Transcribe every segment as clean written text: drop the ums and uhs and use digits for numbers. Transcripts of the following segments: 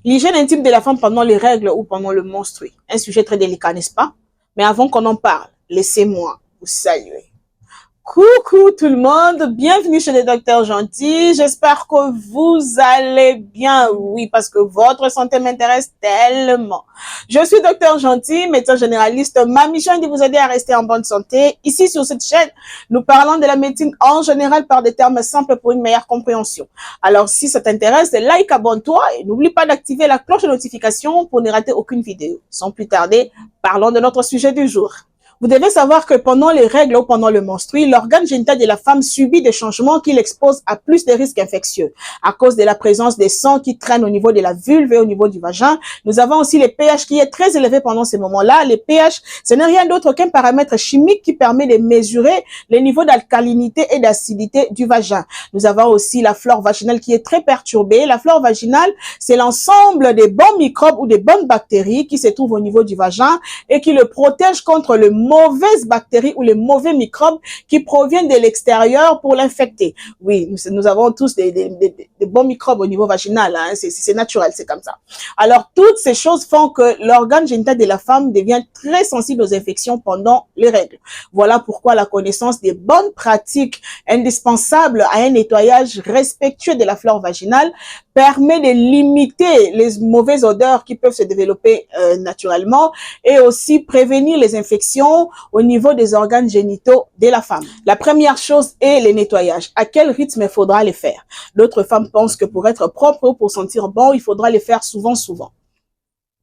L'hygiène intime de la femme pendant les règles ou pendant le menstrues. Un sujet très délicat, n'est-ce pas? Mais avant qu'on en parle, laissez-moi vous saluer. Coucou tout le monde, bienvenue chez les docteurs gentils. J'espère que vous allez bien. Oui, parce que votre santé m'intéresse tellement. Je suis docteur gentil, médecin généraliste. Ma mission est de vous aider à rester en bonne santé. Ici, sur cette chaîne, nous parlons de la médecine en général par des termes simples pour une meilleure compréhension. Alors, si ça t'intéresse, like, abonne-toi et n'oublie pas d'activer la cloche de notification pour ne rater aucune vidéo. Sans plus tarder, parlons de notre sujet du jour. Vous devez savoir que pendant les règles ou pendant le menstru, l'organe génital de la femme subit des changements qui l'exposent à plus de risques infectieux. À cause de la présence des sangs qui traînent au niveau de la vulve et au niveau du vagin, nous avons aussi le pH qui est très élevé pendant ces moments-là. Le pH, ce n'est rien d'autre qu'un paramètre chimique qui permet de mesurer les niveaux d'alcalinité et d'acidité du vagin. Nous avons aussi la flore vaginale qui est très perturbée. La flore vaginale, c'est l'ensemble des bons microbes ou des bonnes bactéries qui se trouvent au niveau du vagin et qui le protègent contre le mauvaises bactéries ou les mauvais microbes qui proviennent de l'extérieur pour l'infecter. Oui, nous avons tous des bons microbes au niveau vaginal, hein, c'est naturel, c'est comme ça. Alors, toutes ces choses font que l'organe génital de la femme devient très sensible aux infections pendant les règles. Voilà pourquoi la connaissance des bonnes pratiques indispensables à un nettoyage respectueux de la flore vaginale permet de limiter les mauvaises odeurs qui peuvent se développer naturellement et aussi prévenir les infections au niveau des organes génitaux de la femme. La première chose est le nettoyage. À quel rythme il faudra les faire? D'autres femmes pensent que pour être propre ou pour sentir bon, il faudra les faire souvent.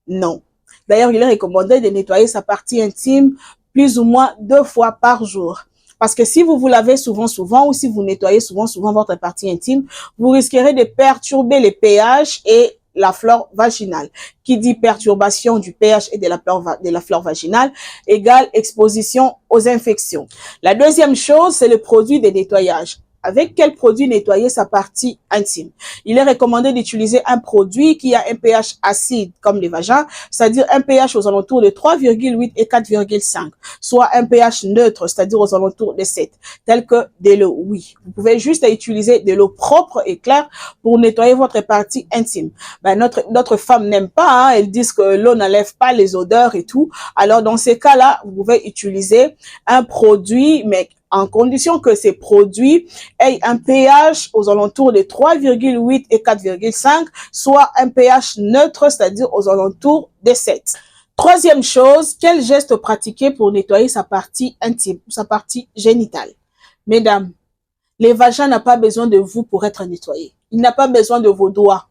Non. D'ailleurs, il est recommandé de nettoyer sa partie intime plus ou moins 2 fois par jour. Parce que si vous vous lavez souvent ou si vous nettoyez souvent votre partie intime, vous risquerez de perturber le pH et la flore vaginale. Qui dit perturbation du pH et de la flore vaginale égale exposition aux infections. La deuxième chose, c'est le produit de nettoyage. Avec quel produit nettoyer sa partie intime? Il est recommandé d'utiliser un produit qui a un pH acide comme les vagins, c'est-à-dire un pH aux alentours de 3,8 et 4,5, soit un pH neutre, c'est-à-dire aux alentours de 7, tel que de l'eau. Oui, vous pouvez juste utiliser de l'eau propre et claire pour nettoyer votre partie intime. Ben, notre femme n'aime pas, hein, elles disent que l'eau n'enlève pas les odeurs et tout. Alors, dans ces cas-là, vous pouvez utiliser un produit, mais en condition que ces produits aient un pH aux alentours de 3,8 et 4,5, soit un pH neutre, c'est-à-dire aux alentours de 7. Troisième chose, quel geste pratiquer pour nettoyer sa partie intime, sa partie génitale? Mesdames, le vagin n'a pas besoin de vous pour être nettoyé. Il n'a pas besoin de vos doigts.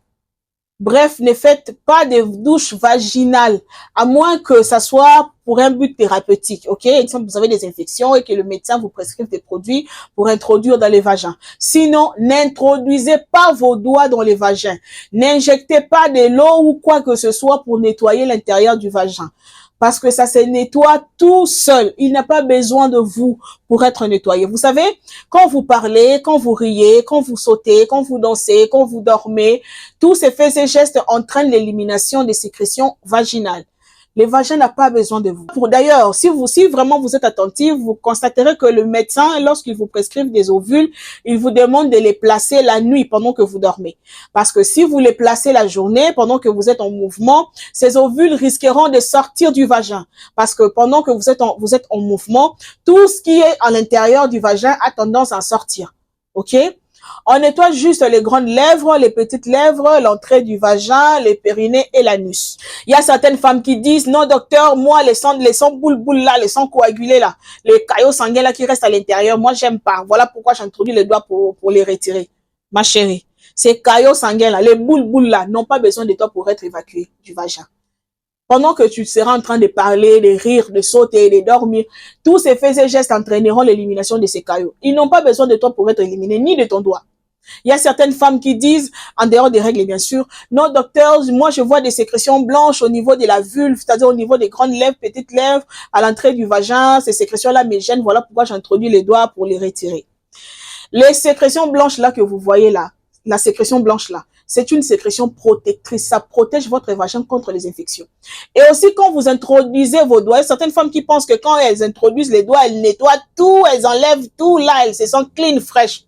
Bref, ne faites pas de douche vaginale, à moins que ça soit pour un but thérapeutique, ok? Exemple, vous avez des infections et que le médecin vous prescrive des produits pour introduire dans les vagins. Sinon, n'introduisez pas vos doigts dans les vagins. N'injectez pas de l'eau ou quoi que ce soit pour nettoyer l'intérieur du vagin. Parce que ça se nettoie tout seul. Il n'a pas besoin de vous pour être nettoyé. Vous savez, quand vous parlez, quand vous riez, quand vous sautez, quand vous dansez, quand vous dormez, tous ces faits et gestes entraînent l'élimination des sécrétions vaginales. Le vagin n'a pas besoin de vous. D'ailleurs, si vraiment vous êtes attentif, vous constaterez que le médecin, lorsqu'il vous prescrive des ovules, il vous demande de les placer la nuit pendant que vous dormez. Parce que si vous les placez la journée, pendant que vous êtes en mouvement, ces ovules risqueront de sortir du vagin. Parce que pendant que vous êtes en mouvement, tout ce qui est à l'intérieur du vagin a tendance à sortir. Ok? On nettoie juste les grandes lèvres, les petites lèvres, l'entrée du vagin, les périnées et l'anus. Il y a certaines femmes qui disent, non docteur, moi les sangs boule là, les sangs coagulés là, les caillots sanguins là qui restent à l'intérieur, moi j'aime pas. Voilà pourquoi j'introduis les doigts pour les retirer. Ma chérie, ces caillots sanguins là, les boules là, n'ont pas besoin de toi pour être évacués du vagin. Pendant que tu seras en train de parler, de rire, de sauter, de dormir, tous ces faits et gestes entraîneront l'élimination de ces caillots. Ils n'ont pas besoin de toi pour être éliminés, ni de ton doigt. Il y a certaines femmes qui disent, en dehors des règles bien sûr, non docteur, moi je vois des sécrétions blanches au niveau de la vulve, c'est-à-dire au niveau des grandes lèvres, petites lèvres, à l'entrée du vagin, ces sécrétions-là me gênent, voilà pourquoi j'introduis les doigts pour les retirer. Les sécrétions blanches là que vous voyez là, la sécrétion blanche là, c'est une sécrétion protectrice. Ça protège votre vagin contre les infections. Et aussi, quand vous introduisez vos doigts, certaines femmes qui pensent que quand elles introduisent les doigts, elles nettoient tout, elles enlèvent tout, là, elles se sentent clean, fraîches.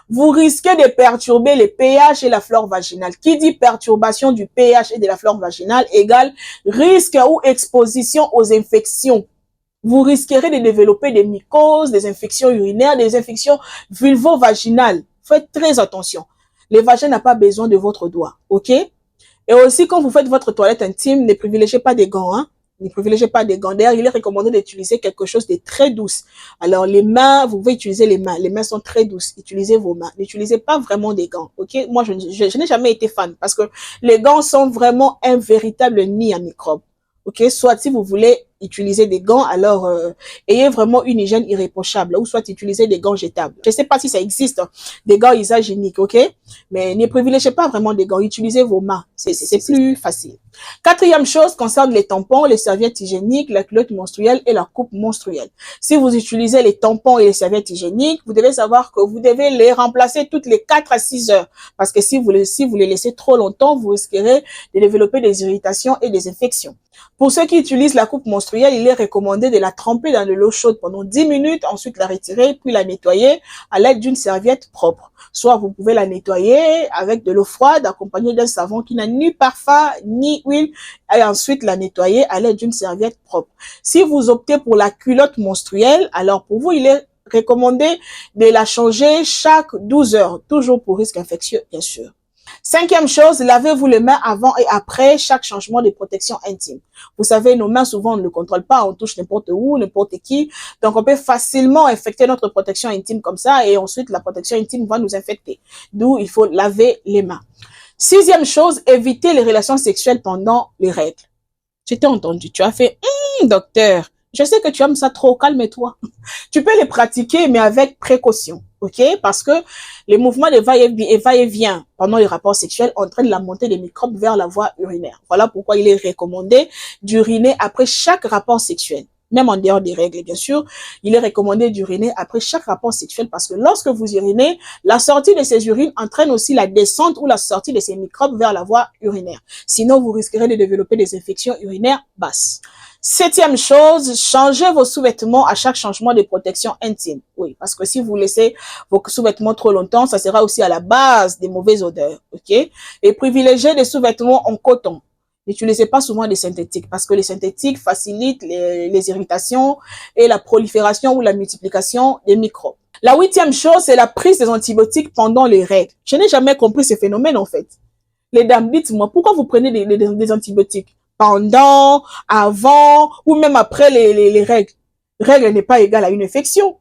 vous risquez de perturber le pH et la flore vaginale. Qui dit perturbation du pH et de la flore vaginale égale risque ou exposition aux infections. Vous risquerez de développer des mycoses, des infections urinaires, des infections vulvo-vaginales. Faites très attention. Le vagin n'a pas besoin de votre doigt, ok? Et aussi, quand vous faites votre toilette intime, ne privilégiez pas des gants, hein? Ne privilégiez pas des gants. D'ailleurs, il est recommandé d'utiliser quelque chose de très douce. Alors, les mains, vous pouvez utiliser les mains. Les mains sont très douces. Utilisez vos mains. N'utilisez pas vraiment des gants, ok? Moi, je n'ai jamais été fan parce que les gants sont vraiment un véritable nid à microbes, ok? Soit si vous voulez utiliser des gants, alors ayez vraiment une hygiène irréprochable, ou soit utiliser des gants jetables. Je ne sais pas si ça existe, hein, des gants usage unique, ok? Mais ne privilégiez pas vraiment des gants, utilisez vos mains, c'est plus facile. Quatrième chose concerne les tampons, les serviettes hygiéniques, la culotte menstruelle et la coupe menstruelle. Si vous utilisez les tampons et les serviettes hygiéniques, vous devez savoir que vous devez les remplacer toutes les 4 à 6 heures. Parce que si vous les laissez trop longtemps, vous risquerez de développer des irritations et des infections. Pour ceux qui utilisent la coupe menstruelle, il est recommandé de la tremper dans de l'eau chaude pendant 10 minutes, ensuite la retirer, puis la nettoyer à l'aide d'une serviette propre. Soit vous pouvez la nettoyer avec de l'eau froide, accompagnée d'un savon qui n'a ni parfum, ni huile, et ensuite la nettoyer à l'aide d'une serviette propre. Si vous optez pour la culotte menstruelle, alors pour vous, il est recommandé de la changer chaque 12 heures, toujours pour risque infectieux, bien sûr. Cinquième chose, lavez-vous les mains avant et après chaque changement de protection intime. Vous savez, nos mains, souvent, on ne le contrôle pas, on touche n'importe où, n'importe qui. Donc, on peut facilement infecter notre protection intime comme ça et ensuite, la protection intime va nous infecter. D'où, il faut laver les mains. Sixième chose, évitez les relations sexuelles pendant les règles. Tu t'es entendu, tu as fait « docteur, je sais que tu aimes ça trop, calme-toi ». Tu peux les pratiquer, mais avec précaution, ok? Parce que les mouvements de va-et-vient pendant les rapports sexuels entraînent la montée des microbes vers la voie urinaire. Voilà pourquoi il est recommandé d'uriner après chaque rapport sexuel. Même en dehors des règles, bien sûr, il est recommandé d'uriner après chaque rapport sexuel parce que lorsque vous urinez, la sortie de ces urines entraîne aussi la descente ou la sortie de ces microbes vers la voie urinaire. Sinon, vous risquerez de développer des infections urinaires basses. Septième chose, changez vos sous-vêtements à chaque changement de protection intime. Oui, parce que si vous laissez vos sous-vêtements trop longtemps, ça sera aussi à la base des mauvaises odeurs, ok? Et privilégiez des sous-vêtements en coton. N'utilisez pas souvent des synthétiques parce que les synthétiques facilitent les irritations et la prolifération ou la multiplication des microbes. La huitième chose, c'est la prise des antibiotiques pendant les règles. Je n'ai jamais compris ce phénomène en fait. Les dames, dites-moi, pourquoi vous prenez des antibiotiques pendant, avant ou même après les règles? Règle n'est pas égale à une infection.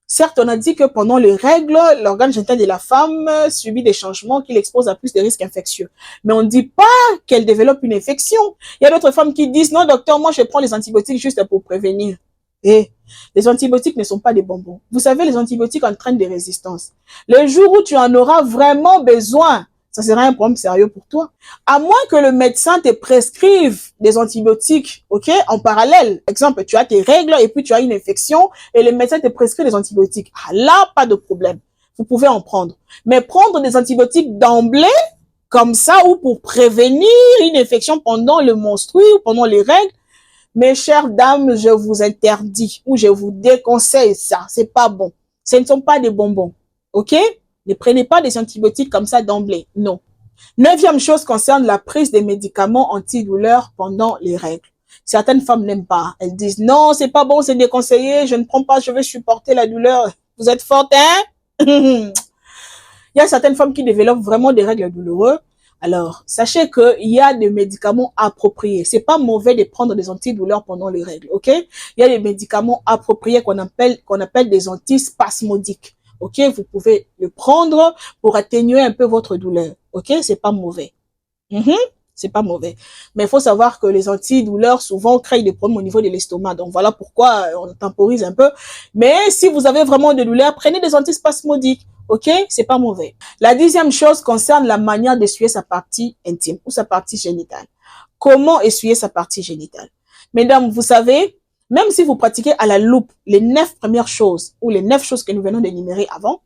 Certes, on a dit que pendant les règles, l'organe génital de la femme subit des changements qui l'exposent à plus de risques infectieux. Mais on ne dit pas qu'elle développe une infection. Il y a d'autres femmes qui disent, non docteur, moi je prends les antibiotiques juste pour prévenir. Et les antibiotiques ne sont pas des bonbons. Vous savez, les antibiotiques entraînent des résistances. Le jour où tu en auras vraiment besoin, ça sera un problème sérieux pour toi. À moins que le médecin te prescrive des antibiotiques, ok, en parallèle. Exemple, tu as tes règles et puis tu as une infection et le médecin te prescrit des antibiotiques. Ah, là, pas de problème. Vous pouvez en prendre. Mais prendre des antibiotiques d'emblée, comme ça, ou pour prévenir une infection pendant le menstru ou pendant les règles, mes chères dames, je vous interdis ou je vous déconseille ça. C'est pas bon. Ce ne sont pas des bonbons, ok? Ne prenez pas des antibiotiques comme ça d'emblée, non. Neuvième chose concerne la prise des médicaments antidouleurs pendant les règles. Certaines femmes n'aiment pas. Elles disent non, c'est pas bon, c'est déconseillé, je ne prends pas, je vais supporter la douleur. Vous êtes forte, hein? Il y a certaines femmes qui développent vraiment des règles douloureuses. Alors, sachez qu'il y a des médicaments appropriés. C'est pas mauvais de prendre des antidouleurs pendant les règles, ok? Il y a des médicaments appropriés qu'on appelle des antispasmodiques. Ok, vous pouvez le prendre pour atténuer un peu votre douleur. Ok, c'est pas mauvais. C'est pas mauvais. Mais il faut savoir que les antidouleurs souvent créent des problèmes au niveau de l'estomac. Donc voilà pourquoi on temporise un peu. Mais si vous avez vraiment des douleurs, prenez des antispasmodiques. Ok, c'est pas mauvais. La dixième chose concerne la manière d'essuyer sa partie intime ou sa partie génitale. Comment essuyer sa partie génitale? Mesdames, vous savez, même si vous pratiquez à la loupe les 9 premières choses ou les 9 choses que nous venons d'énumérer avant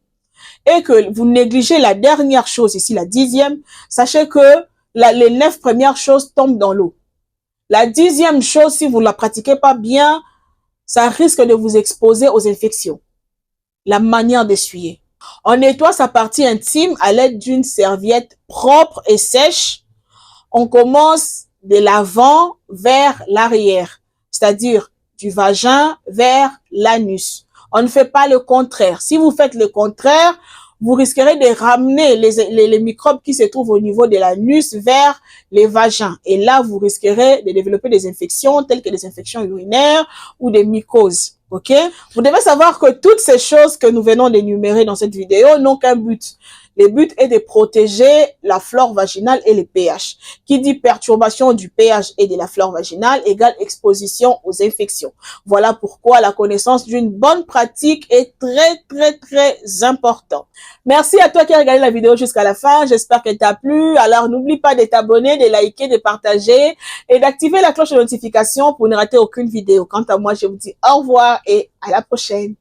et que vous négligez la dernière chose ici, la 10e, sachez que les 9 premières choses tombent dans l'eau. La 10e chose, si vous ne la pratiquez pas bien, ça risque de vous exposer aux infections. La manière d'essuyer. On nettoie sa partie intime à l'aide d'une serviette propre et sèche. On commence de l'avant vers l'arrière, c'est-à-dire du vagin vers l'anus. On ne fait pas le contraire. Si vous faites le contraire, vous risquerez de ramener les microbes qui se trouvent au niveau de l'anus vers les vagins. Et là, vous risquerez de développer des infections telles que des infections urinaires ou des mycoses. OK? Vous devez savoir que toutes ces choses que nous venons d'énumérer dans cette vidéo n'ont qu'un but. Le but est de protéger la flore vaginale et le pH. Qui dit perturbation du pH et de la flore vaginale égale exposition aux infections. Voilà pourquoi la connaissance d'une bonne pratique est très importante. Merci à toi qui as regardé la vidéo jusqu'à la fin. J'espère qu'elle t'a plu. Alors n'oublie pas de t'abonner, de liker, de partager et d'activer la cloche de notification pour ne rater aucune vidéo. Quant à moi, je vous dis au revoir et à la prochaine.